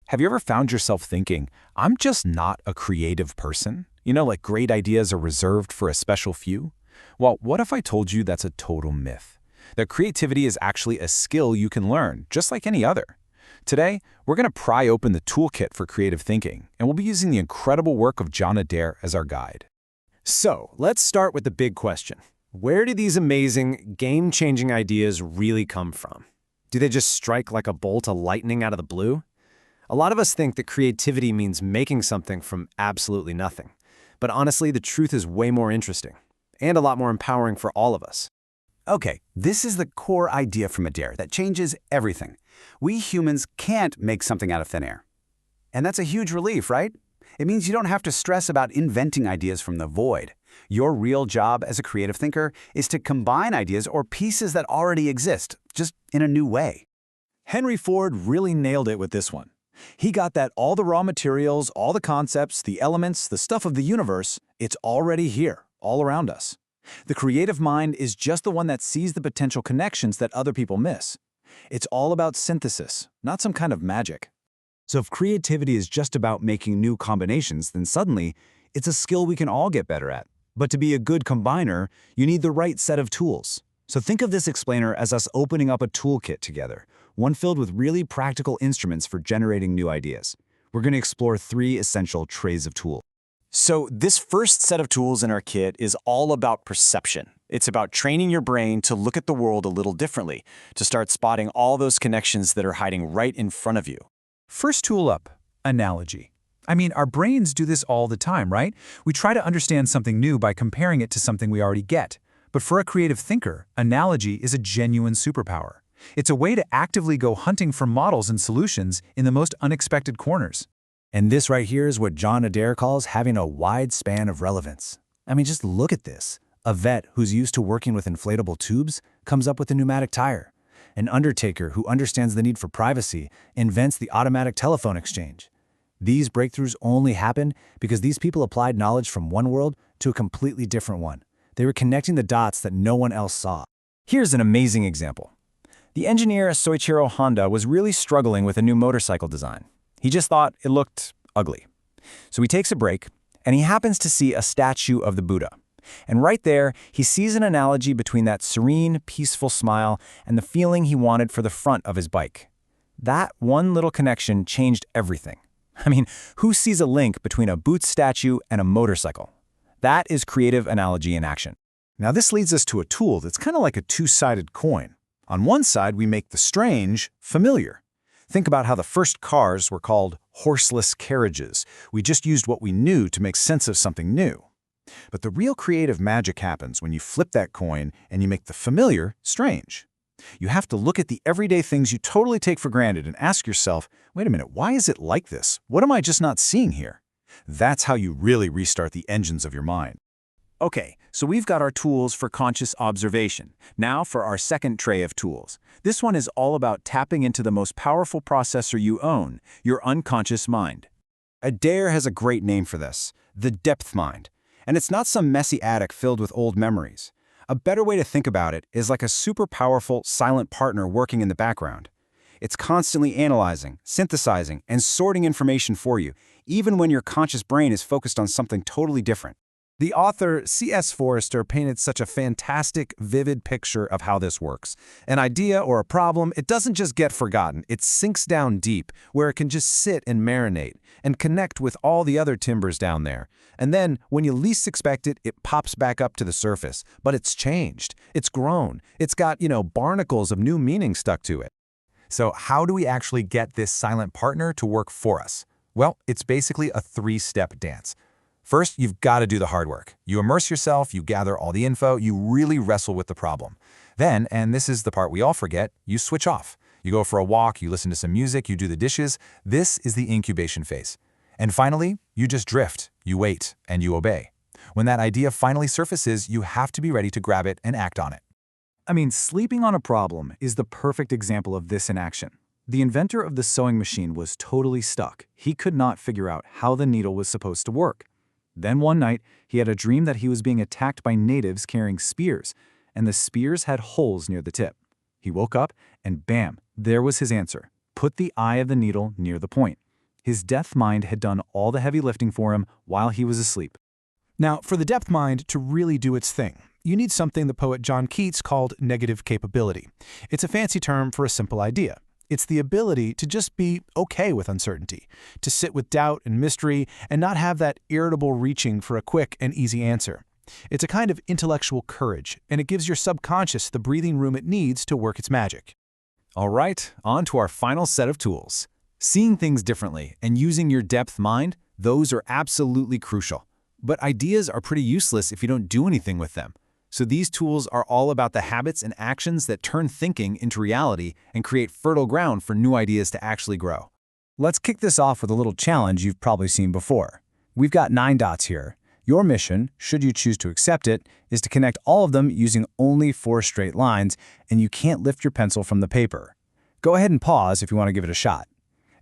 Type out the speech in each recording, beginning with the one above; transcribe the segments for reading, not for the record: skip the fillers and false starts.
Have you ever found yourself thinking, I'm just not a creative person? Like great ideas are reserved for a special few? Well, what if I told you that's a total myth? That creativity is actually a skill you can learn, just like any other. Today, we're going to pry open the toolkit for creative thinking, and we'll be using the incredible work of Adair as our guide. So, let's start with the big question. Where do these amazing, game-changing ideas really come from? Do they just strike like a bolt of lightning out of the blue? A lot of us think that creativity means making something from absolutely nothing. But honestly, the truth is way more interesting, and a lot more empowering for all of us. Okay, this is the core idea from Adair that changes everything. We humans can't make something out of thin air. And that's a huge relief, right? It means you don't have to stress about inventing ideas from the void. Your real job as a creative thinker is to combine ideas or pieces that already exist, just in a new way. Henry Ford really nailed it with this one. He got that all the raw materials, all the concepts, the elements, the stuff of the universe, it's already here, all around us. The creative mind is just the one that sees the potential connections that other people miss. It's all about synthesis, not some kind of magic. So if creativity is just about making new combinations, then suddenly, it's a skill we can all get better at. But to be a good combiner, you need the right set of tools. So think of this explainer as us opening up a toolkit together, one filled with really practical instruments for generating new ideas. We're going to explore 3 essential trays of tools. So this first set of tools in our kit is all about perception. It's about training your brain to look at the world a little differently, to start spotting all those connections that are hiding right in front of you. First tool up, analogy. Our brains do this all the time, right? We try to understand something new by comparing it to something we already get. But for a creative thinker, analogy is a genuine superpower. It's a way to actively go hunting for models and solutions in the most unexpected corners. And this right here is what Adair calls having a wide span of relevance. Just look at this. A vet who's used to working with inflatable tubes comes up with a pneumatic tire. An undertaker who understands the need for privacy invents the automatic telephone exchange. These breakthroughs only happen because these people applied knowledge from one world to a completely different one. They were connecting the dots that no one else saw. Here's an amazing example. The engineer Soichiro Honda was really struggling with a new motorcycle design. He just thought it looked ugly. So he takes a break, and he happens to see a statue of the Buddha. And right there, he sees an analogy between that serene, peaceful smile and the feeling he wanted for the front of his bike. That one little connection changed everything. Who sees a link between a Boots statue and a motorcycle? That is creative analogy in action. Now this leads us to a tool that's kind of like a two-sided coin. On one side, we make the strange familiar. Think about how the first cars were called horseless carriages. We just used what we knew to make sense of something new. But the real creative magic happens when you flip that coin and you make the familiar strange. You have to look at the everyday things you totally take for granted and ask yourself, wait a minute, why is it like this? What am I just not seeing here? That's how you really restart the engines of your mind. Okay, so we've got our tools for conscious observation. Now for our second tray of tools. This one is all about tapping into the most powerful processor you own, your unconscious mind. Adair has a great name for this, the depth mind. And it's not some messy attic filled with old memories. A better way to think about it is like a super powerful, silent partner working in the background. It's constantly analyzing, synthesizing, and sorting information for you, even when your conscious brain is focused on something totally different. The author C.S. Forrester painted such a fantastic, vivid picture of how this works. An idea or a problem, it doesn't just get forgotten, it sinks down deep, where it can just sit and marinate, and connect with all the other timbers down there. And then, when you least expect it, it pops back up to the surface. But it's changed. It's grown. It's got, barnacles of new meaning stuck to it. So how do we actually get this silent partner to work for us? Well, it's basically a 3-step dance. First, you've got to do the hard work. You immerse yourself, you gather all the info, you really wrestle with the problem. Then, and this is the part we all forget, you switch off. You go for a walk, you listen to some music, you do the dishes. This is the incubation phase. And finally, you just drift, you wait, and you obey. When that idea finally surfaces, you have to be ready to grab it and act on it. Sleeping on a problem is the perfect example of this in action. The inventor of the sewing machine was totally stuck. He could not figure out how the needle was supposed to work. Then one night, he had a dream that he was being attacked by natives carrying spears, and the spears had holes near the tip. He woke up, and bam, there was his answer. Put the eye of the needle near the point. His depth mind had done all the heavy lifting for him while he was asleep. Now, for the depth mind to really do its thing, you need something the poet John Keats called negative capability. It's a fancy term for a simple idea. It's the ability to just be okay with uncertainty, to sit with doubt and mystery and not have that irritable reaching for a quick and easy answer. It's a kind of intellectual courage, and it gives your subconscious the breathing room it needs to work its magic. All right, on to our final set of tools. Seeing things differently and using your depth mind, those are absolutely crucial. But ideas are pretty useless if you don't do anything with them. So these tools are all about the habits and actions that turn thinking into reality and create fertile ground for new ideas to actually grow. Let's kick this off with a little challenge you've probably seen before. We've got 9 dots here. Your mission, should you choose to accept it, is to connect all of them using only 4 straight lines, and you can't lift your pencil from the paper. Go ahead and pause if you want to give it a shot.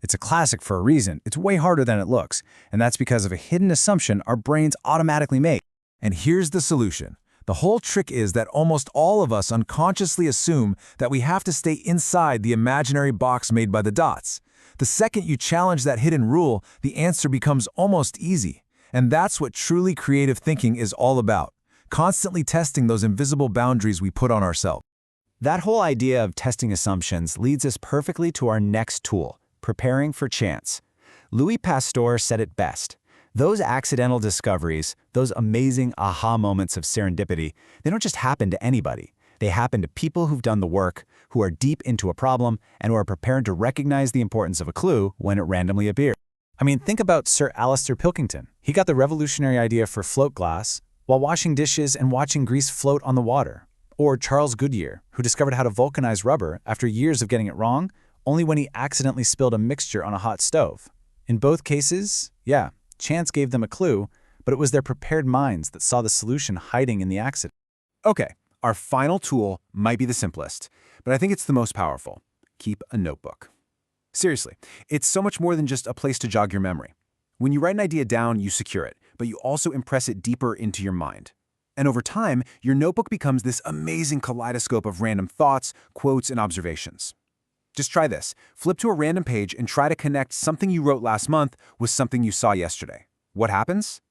It's a classic for a reason. It's way harder than it looks, and that's because of a hidden assumption our brains automatically make. And here's the solution. The whole trick is that almost all of us unconsciously assume that we have to stay inside the imaginary box made by the dots. The second you challenge that hidden rule, the answer becomes almost easy. And that's what truly creative thinking is all about, constantly testing those invisible boundaries we put on ourselves. That whole idea of testing assumptions leads us perfectly to our next tool, preparing for chance. Louis Pasteur said it best. Those accidental discoveries, those amazing aha moments of serendipity, they don't just happen to anybody. They happen to people who've done the work, who are deep into a problem, and who are prepared to recognize the importance of a clue when it randomly appears. I mean, think about Sir Alistair Pilkington. He got the revolutionary idea for float glass while washing dishes and watching grease float on the water. Or Charles Goodyear, who discovered how to vulcanize rubber after years of getting it wrong, only when he accidentally spilled a mixture on a hot stove. In both cases, yeah, chance gave them a clue, but it was their prepared minds that saw the solution hiding in the accident. Okay, our final tool might be the simplest, but I think it's the most powerful. Keep a notebook. Seriously, it's so much more than just a place to jog your memory. When you write an idea down, you secure it, but you also impress it deeper into your mind. And over time, your notebook becomes this amazing kaleidoscope of random thoughts, quotes, and observations. Just try this. Flip to a random page and try to connect something you wrote last month with something you saw yesterday. What happens?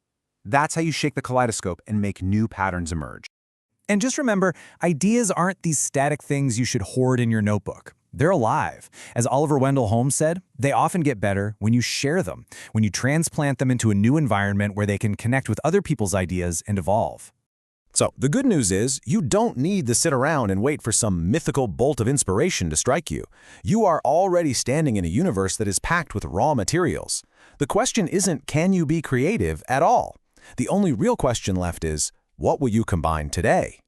That's how you shake the kaleidoscope and make new patterns emerge. And just remember, ideas aren't these static things you should hoard in your notebook. They're alive. As Oliver Wendell Holmes said, they often get better when you share them, when you transplant them into a new environment where they can connect with other people's ideas and evolve. So, the good news is, you don't need to sit around and wait for some mythical bolt of inspiration to strike you. You are already standing in a universe that is packed with raw materials. The question isn't, can you be creative at all? The only real question left is, what will you combine today?